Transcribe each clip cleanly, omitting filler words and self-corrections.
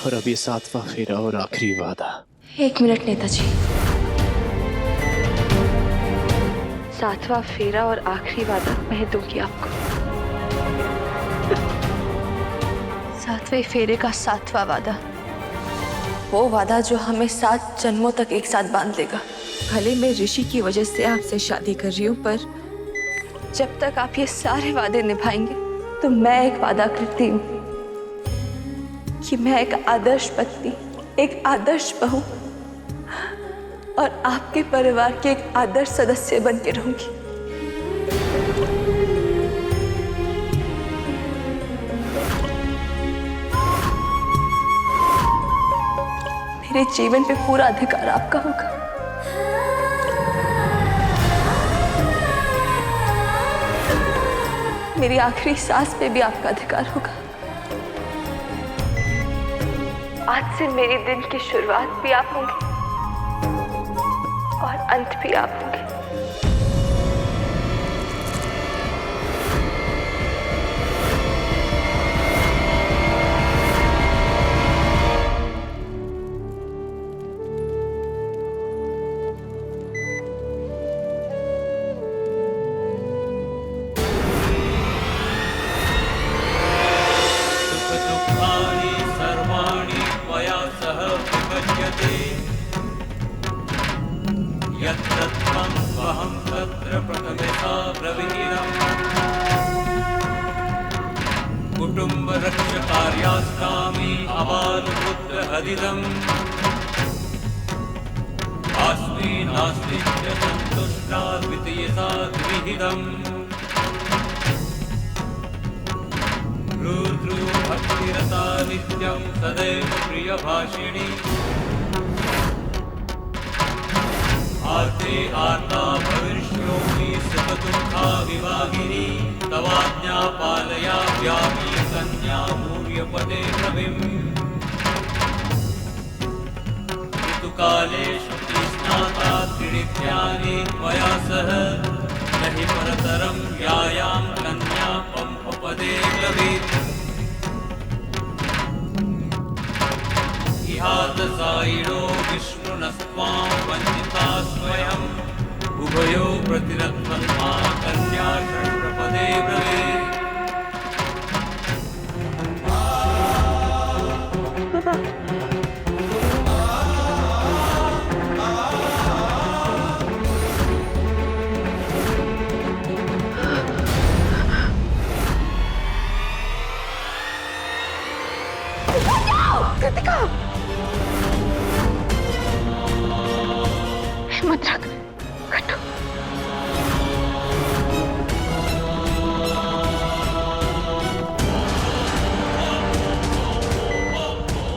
और अब ये 7वां फेरा और आखिरी वादा। 1 मिनट नेताजी। 7वां फेरा और आखिरी वादा मैं दूंगी आपको। 7वें फेरे का 7वां वादा, वो वादा जो हमें 7 जन्मों तक एक साथ बांध लेगा। भले मैं ऋषि की वजह से आपसे शादी कर रही हूँ, पर जब तक आप ये सारे वादे निभाएंगे तो मैं एक वादा करती हूँ कि मैं एक आदर्श पत्नी, एक आदर्श बहू और आपके परिवार के एक आदर्श सदस्य बन के रहूंगी। मेरे जीवन पे पूरा अधिकार आपका होगा। मेरी आखिरी सांस पे भी आपका अधिकार होगा। आज से मेरे दिन की शुरुआत भी आप होंगे और अंत भी आप होंगे। कुटुंब रक्ष कार्यास्तामि अबालपुत्र हदिदम् अस्मि नास्ति च सन्तुष्टा द्वितीयसा द्विहिदम् रुद्रु भक्तिरता नित्यं सदैव प्रियभाषिणी आर्ते आर्ता भविष्योमि सुखदुःखा विवाहिनी तवाज्ञा पालयाम्यामि कन्या भूर्यपदे रविम् ऋतुकालेषु स्नाता त्रिनित्यानि त्वया सह न हि परतरं यायां कन्या पंपपदे ब्रवीत् इहादसायिनो विष्णुनस्त्वां वञ्चिता स्वयम् उभयो प्रतिरत्वन्मा कन्या षड्पदे ब्रवीत् कृतिका, हिम्मत रख, हटो।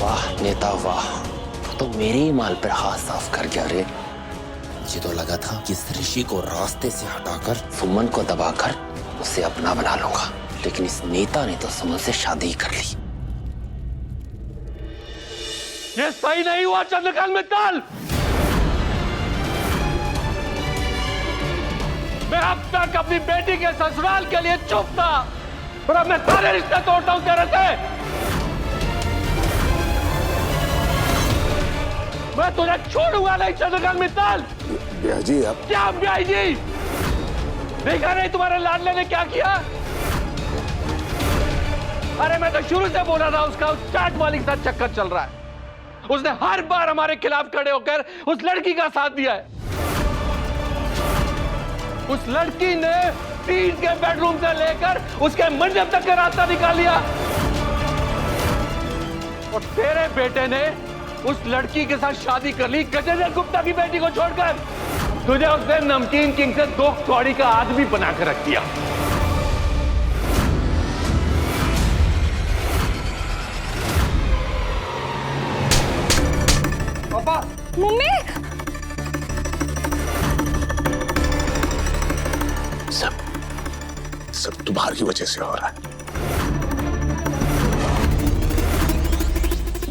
वाह नेता वाह, तो मेरे ही माल पर हाथ साफ कर गया रे। मुझे तो लगा था कि इस ऋषि को रास्ते से हटाकर सुमन को दबाकर उसे अपना बना लूंगा, लेकिन इस नेता ने तो सुमन से शादी ही कर ली। ये सही नहीं हुआ चंद्रकांत मित्तल। मैं अब तक अपनी बेटी के ससुराल के लिए चुप था, पर अब मैं सारे रिश्ते तोड़ता हूं तेरे से। मैं तुझे छोड़ूंगा नहीं चंद्रकांत मित्तल। ब्याह जी अब क्या ब्याह जी? देखा नहीं तुम्हारे लाडले ने क्या किया? अरे मैं तो शुरू से बोला था उसका उस चाट वाली के साथ चक्कर चल रहा है। उसने हर बार हमारे खिलाफ खड़े होकर उस लड़की का साथ दिया है। उस लड़की ने तीन के बेडरूम से लेकर उसके मंडप तक का रास्ता निकाल लिया, और तेरे बेटे ने उस लड़की के साथ शादी कर ली गजेंद्र गुप्ता की बेटी को छोड़कर। तुझे उसने नमकीन किंग से 2 कौड़ी का आदमी बनाकर रख दिया। पापा, मम्मी, सब तुम्हारी वजह से हो रहा है।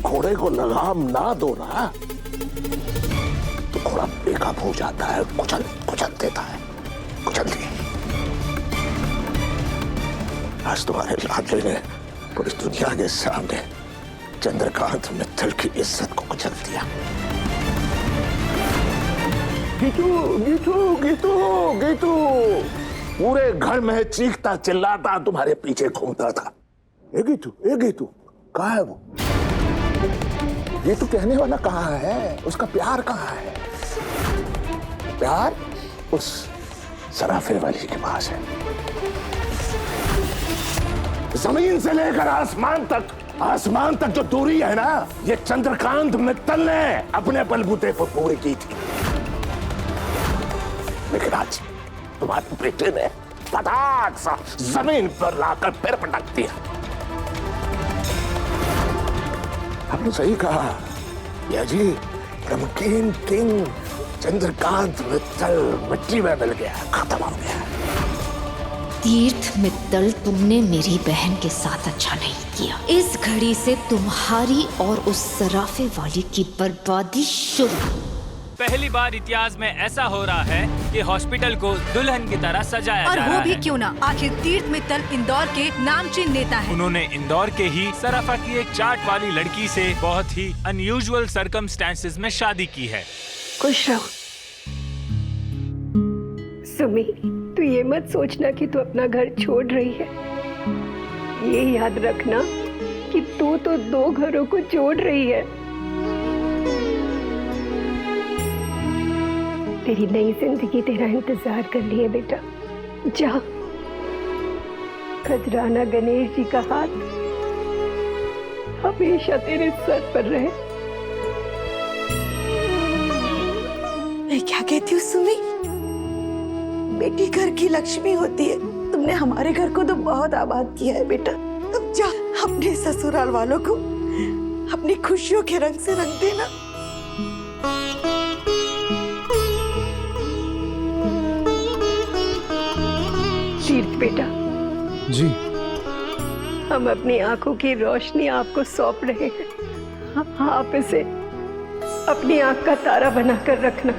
घोड़े को लगाम ना दो ना तो घोड़ा बेकाबू हो जाता है, कुचल देता है, कुचल दिए। आज तुम्हारे लाडले ने पूरी दुनिया के सामने चंद्रकांत मित्तल की इज्जत को कुचल दिया। गीतू, गीतू, गीतू, गीतू, पूरे घर में चीखता चिल्लाता तुम्हारे पीछे घूमता था। ए गीतू, कहाँ है वो? गीतू कहने वाला कहाँ है? उसका प्यार कहाँ है? प्यार उस सराफे वाली के पास है। जमीन से लेकर आसमान तक जो दूरी है ना, ये चंद्रकांत मित्तल ने अपने बलबूते पर पूरी की थी। लेकिन आज तुम्हारे बेटे ने पटाख सा जमीन पर लाकर पैर पटक दिया। आपने सही कहा या जी, नमकीन किंग चंद्रकांत मित्तल मिट्टी में मिल गया, खत्म हो गया। तीर्थ मित्तल, तुमने मेरी बहन के साथ अच्छा नहीं किया। इस घड़ी से तुम्हारी और उस सराफे वाली की बर्बादी शुरू। पहली बार इतिहास में ऐसा हो रहा है कि हॉस्पिटल को दुल्हन की तरह सजाया और जा वो रहा भी है। क्यों ना, आखिर तीर्थ मित्तल इंदौर के नामचीन नेता है। उन्होंने इंदौर के ही सराफा की एक चाट वाली लड़की से बहुत ही अनयूजुअल सर्कमस्टेंसेस में शादी की है। खुश रहो सुमी, तू ये मत सोचना कि तू अपना घर छोड़ रही है। ये याद रखना कि तू तो 2 घरों को जोड़ रही है। तेरी नई जिंदगी तेरा इंतजार कर रही है बेटा। जा, खजराना गणेश जी का हाथ हमेशा तेरे सर पर रहे। मैं क्या कहती हूँ सुमी, बेटी घर की लक्ष्मी होती है। तुमने हमारे घर को तो बहुत आबाद किया है बेटा। अब जा, अपने ससुराल वालों को अपनी खुशियों के रंग से रंग देना। तीर्थ बेटा जी, हम अपनी आंखों की रोशनी आपको सौंप रहे हैं। आप इसे अपनी आंख का तारा बनाकर रखना।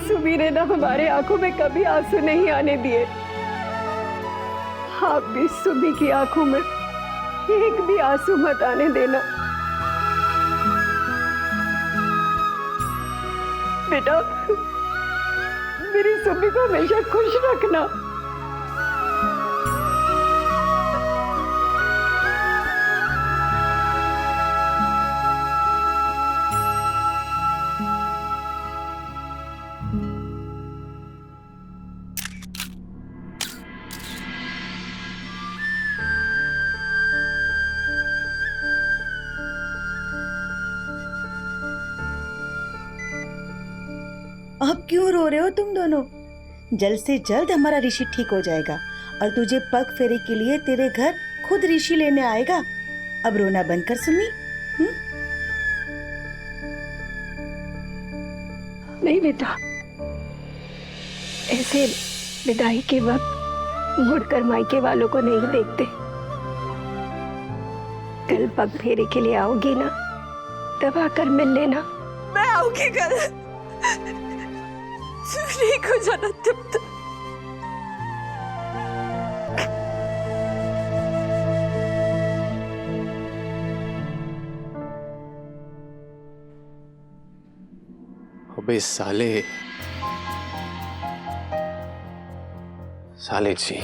सुमी ने ना हमारे आंखों में कभी आंसू नहीं आने दिए। आप भी सुमी की आंखों में एक भी आंसू मत आने देना बेटा। मेरी सुमी को हमेशा खुश रखना। अब क्यों रो रहे हो तुम दोनों? जल्द से जल्द हमारा ऋषि ठीक हो जाएगा और तुझे पग फेरे के लिए तेरे घर खुद ऋषि लेने आएगा। अब रोना बंद कर सुमी। नहीं बेटा, ऐसे विदाई के वक्त मुड़कर मायके वालों को नहीं देखते। कल पग फेरे के लिए आओगी ना, तब आकर मिल लेना। मैं आऊंगी कल। ठीक हो जाना तब तक। अबे साले जी,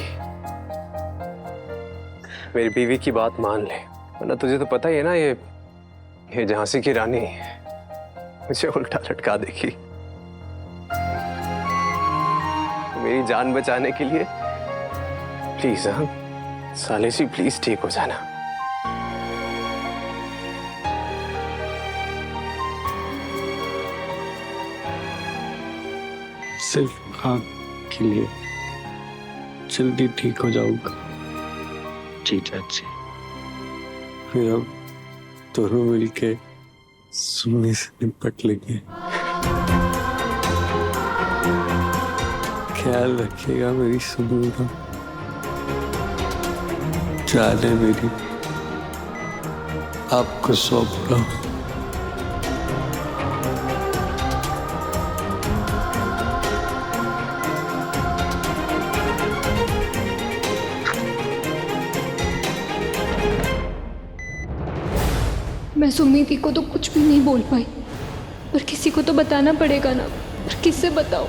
मेरी बीवी की बात मान ले, वरना तुझे तो पता ही है ना, ये झांसी की रानी मुझे उल्टा लटका देगी। मेरी जान बचाने के लिए प्लीज, हाँ साले जी, प्लीज ठीक हो जाना। सिर्फ आँख के लिए जल्दी ठीक हो जाऊंगा। जी चाची, फिर अब दोनों मिलके सुनने से निपट लेंगे। ख्याल रखिएगा मेरी सुनने का। जाने मेरी आपको सौंप रहा हूं। मैं सुमित को तो कुछ भी नहीं बोल पाई, पर किसी को तो बताना पड़ेगा ना, पर किससे बताऊं?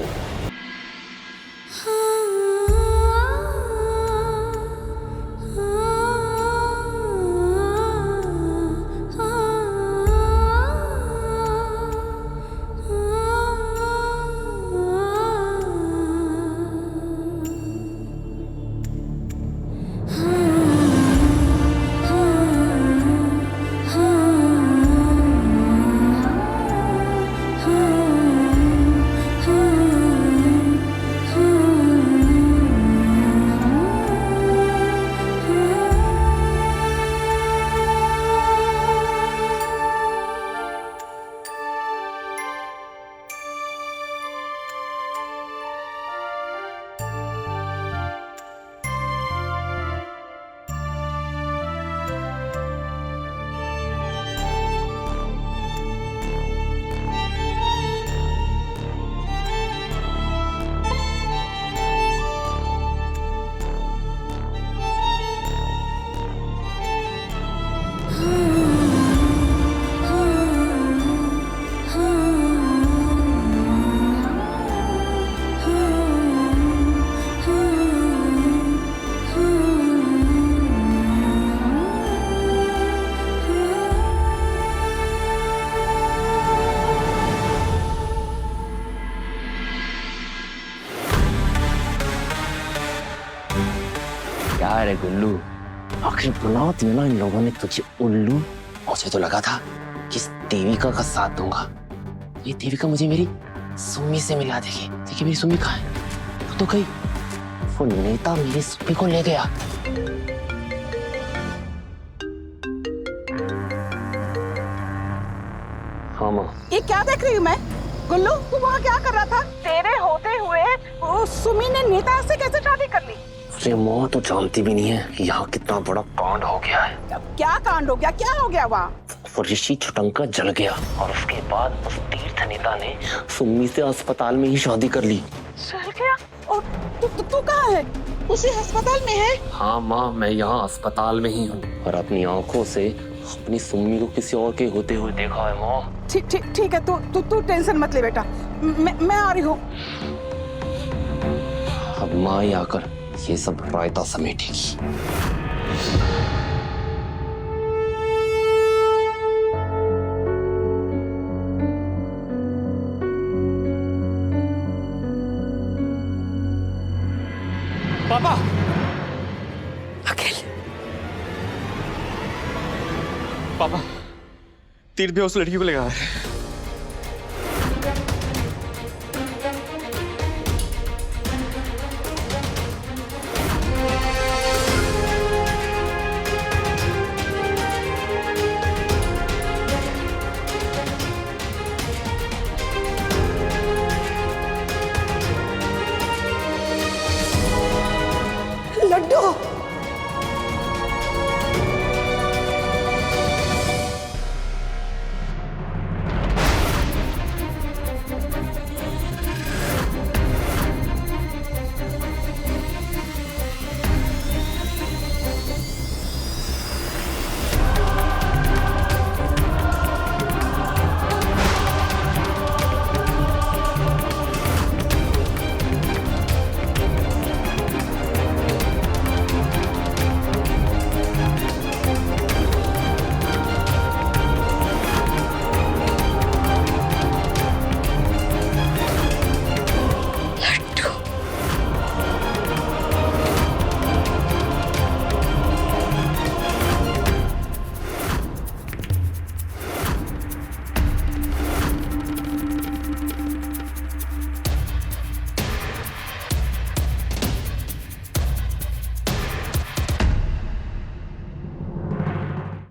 क्या रे गुल्लू, आखिर बना दिया ना इन लोगों ने तुझे उल्लू। मुझे तो लगा था कि इस देविका का साथ दूंगा, ये देविका मुझे मेरी सुम्मी से मिला देगी। देखिए मेरी सुम्मी कहाँ है? वो तो गई, वो नेता मेरी सुम्मी को ले गया। हाँ माँ। ये क्या देख रही हूँ मैं? गुल्लू, तू वहाँ क्या कर रहा था? तेरे होते हुए वो सुमी ने नेता से कैसे शादी कर ली? अरे माँ, तो जानती भी नहीं है कि यहाँ कितना बड़ा कांड हो गया है। क्या कांड हो गया? क्या हो गया वहाँ? वो ऋषि छुटंका जल गया और उसके बाद उस तीर्थ नेता ने सुम्मी से अस्पताल में ही शादी कर ली। चल गया? और तू कहाँ है? उसी अस्पताल में है? हाँ माँ, मैं यहाँ अस्पताल में ही हूँ और अपनी आंखों से अपनी सुम्मी को किसी और के होते हुए देखा है माँ। ठीक है, तू टेंशन मत ले बेटा, मैं आ रही हूँ। अब माँ ही आकर ये सब रायता समेटेगी। पापा, अखिल, पापा, तीर्थ भी उस लड़की को ले गया है।